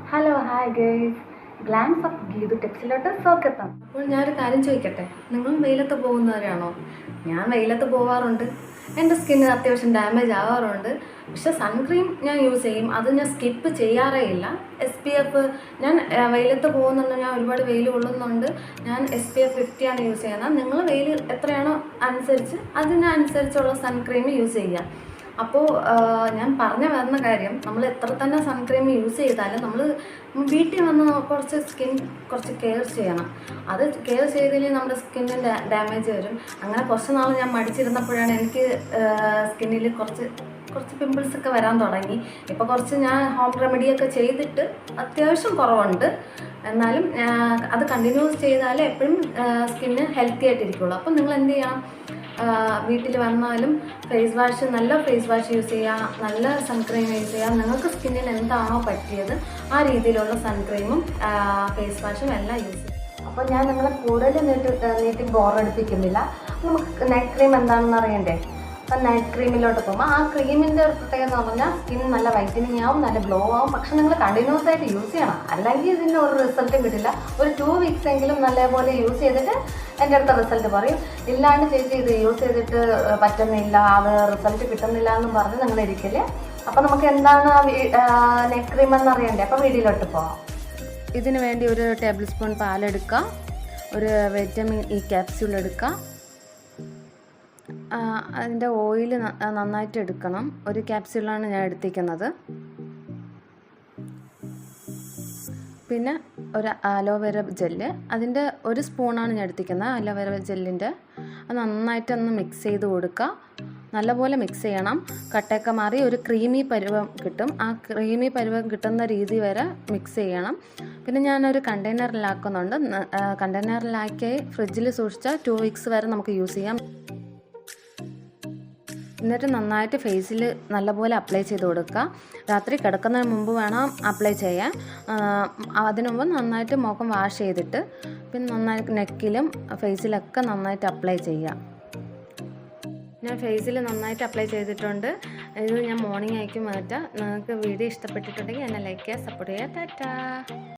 Hello hi girls, glance of Geethu ടെക്സിലോട്ട് സ്വാഗതം. അപ്പോൾ ഞാനൊരു കാര്യം ചോദിക്കട്ടെ, നിങ്ങൾ വെയിലത്ത് പോകുന്നവരാണോ? ഞാൻ വെയിലത്ത് പോകാറുണ്ട്. എൻ്റെ സ്കിന്നിന് അത്യാവശ്യം ഡാമേജ് ആവാറുണ്ട്. പക്ഷെ സൺക്രീം ഞാൻ യൂസ് ചെയ്യും, അത് ഞാൻ സ്കിപ്പ് ചെയ്യാറേ ഇല്ല. SPF ഞാൻ വെയിലത്ത് പോകുന്നുണ്ട്, ഞാൻ ഒരുപാട് വെയിൽ കൊള്ളുന്നുണ്ട്, ഞാൻ SPF 50 ആണ് യൂസ് ചെയ്യുന്നത്. നിങ്ങൾ വെയിൽ എത്രയാണോ അനുസരിച്ച് അതിനനുസരിച്ചുള്ള സൺക്രീം യൂസ് ചെയ്യുക. അപ്പോൾ ഞാൻ പറഞ്ഞു വരുന്ന കാര്യം, നമ്മൾ എത്ര തന്നെ സൺക്രീം യൂസ് ചെയ്താലും നമ്മൾ വീട്ടിൽ വന്ന് കുറച്ച് കെയർ ചെയ്യണം. അത് കെയർ ചെയ്തില്ലെങ്കിൽ നമ്മുടെ സ്കിന്നിന് ഡാമേജ് വരും. അങ്ങനെ കുറച്ച് നാൾ ഞാൻ മടിച്ചിരുന്നപ്പോഴാണ് എനിക്ക് സ്കിന്നിൽ കുറച്ച് പിമ്പിൾസൊക്കെ വരാൻ തുടങ്ങി. ഇപ്പോൾ കുറച്ച് ഞാൻ ഹോം റെമഡിയൊക്കെ ചെയ്തിട്ട് അത്യാവശ്യം കുറവുണ്ട്. എന്നാലും അത് കണ്ടിന്യൂസ് ചെയ്താലേ എപ്പോഴും സ്കിന്ന് ഹെൽത്തി ആയിട്ടിരിക്കുള്ളൂ. അപ്പം നിങ്ങൾ എന്ത് ചെയ്യണം, വീട്ടിൽ വന്നാലും നല്ല ഫേസ് വാഷ് യൂസ് ചെയ്യുക, നല്ല സൺക്രീം യൂസ് ചെയ്യുക. നിങ്ങൾക്ക് സ്കിന്നിന് എന്താണോ പറ്റിയത് ആ രീതിയിലുള്ള സൺക്രീമും ഫേസ് വാഷും എല്ലാം യൂസ് ചെയ്യുക. അപ്പോൾ ഞാൻ നിങ്ങളെ കൂടുതൽ നീട്ടി ബോറടിപ്പിക്കുന്നില്ല. നമുക്ക് നൈറ്റ് ക്രീം എന്താണെന്ന് അറിയണ്ടേ? അപ്പം നൈറ്റ് ക്രീമിലോട്ട് പോകുമ്പോൾ ആ ക്രീമിൻ്റെ ഒരു പ്രത്യേകത എന്ന് പറഞ്ഞാൽ സ്കിൻ നല്ല വൈറ്റനിങ് ആവും, നല്ല ഗ്ലോ ആവും. പക്ഷെ നിങ്ങൾ കണ്ടിന്യൂസ് ആയിട്ട് യൂസ് ചെയ്യണം, അല്ലെങ്കിൽ ഇതിന് ഒരു റിസൾട്ടും കിട്ടില്ല. ഒരു 2 വീക്സ് എങ്കിലും നല്ലപോലെ യൂസ് ചെയ്തിട്ട് എൻ്റെ അടുത്ത റിസൾട്ട് പറയും. ഇല്ലാണ്ട് ചേച്ചി ഇത് യൂസ് ചെയ്തിട്ട് പറ്റുന്നില്ല, അത് റിസൾട്ട് കിട്ടുന്നില്ല എന്നും പറഞ്ഞ് നിങ്ങൾ ഇരിക്കില്ലേ. അപ്പോൾ നമുക്ക് എന്താണ് നൈറ്റ് ക്രീം എന്നറിയണ്ടേ? അപ്പോൾ വീഡിയോയിലോട്ട് പോകാം. ഇതിന് വേണ്ടി ഒരു ടേബിൾ സ്പൂൺ പാലെടുക്കുക, ഒരു വിറ്റമിൻ ഇ ക്യാപ്സ്യൂൾ എടുക്കുക. അതിൻ്റെ ഓയിൽ നന്നായിട്ട് എടുക്കണം. ഒരു ക്യാപ്സ്യൂളാണ് ഞാൻ എടുത്തിരിക്കുന്നത്. പിന്നെ ഒരു അലോവേര ജെല്ല്, അതിൻ്റെ 1 സ്പൂണാണ് ഞാൻ എടുത്തിരിക്കുന്നത് അലോവേര ജെല്ലിൻ്റെ. അത് നന്നായിട്ടൊന്ന് മിക്സ് ചെയ്ത് കൊടുക്കുക. നല്ലപോലെ മിക്സ് ചെയ്യണം. കട്ടയൊക്കെ മാറി ഒരു ക്രീമി പരുവം കിട്ടും. ആ ക്രീമി പരുവം കിട്ടുന്ന രീതി വരെ മിക്സ് ചെയ്യണം. പിന്നെ ഞാനൊരു കണ്ടെയ്നറിലാക്കുന്നുണ്ട്. കണ്ടെയ്നറിലാക്കി ഫ്രിഡ്ജിൽ സൂക്ഷിച്ചാൽ 2 വീക്സ് വരെ നമുക്ക് യൂസ് ചെയ്യാം. എന്നിട്ട് നന്നായിട്ട് ഫേസിൽ നല്ലപോലെ അപ്ലൈ ചെയ്ത് കൊടുക്കുക. രാത്രി കിടക്കുന്നതിന് മുമ്പ് വേണം അപ്ലൈ ചെയ്യാൻ. അതിനു മുമ്പ് നന്നായിട്ട് മുഖം വാഷ് ചെയ്തിട്ട് പിന്നെ നന്നായിട്ട് നെക്കിലും ഫേസിലൊക്കെ നന്നായിട്ട് അപ്ലൈ ചെയ്യുക. ഞാൻ ഫേസിൽ നന്നായിട്ട് അപ്ലൈ ചെയ്തിട്ടുണ്ട്. ഇത് ഞാൻ മോർണിംഗ് ആയിരിക്കും മാറ്റാം. നിങ്ങൾക്ക് വീഡിയോ ഇഷ്ടപ്പെട്ടിട്ടുണ്ടെങ്കിൽ എന്നെ ലൈക്ക് ചെയ്യുക, സപ്പോർട്ട് ചെയ്യുക. ടാറ്റാ.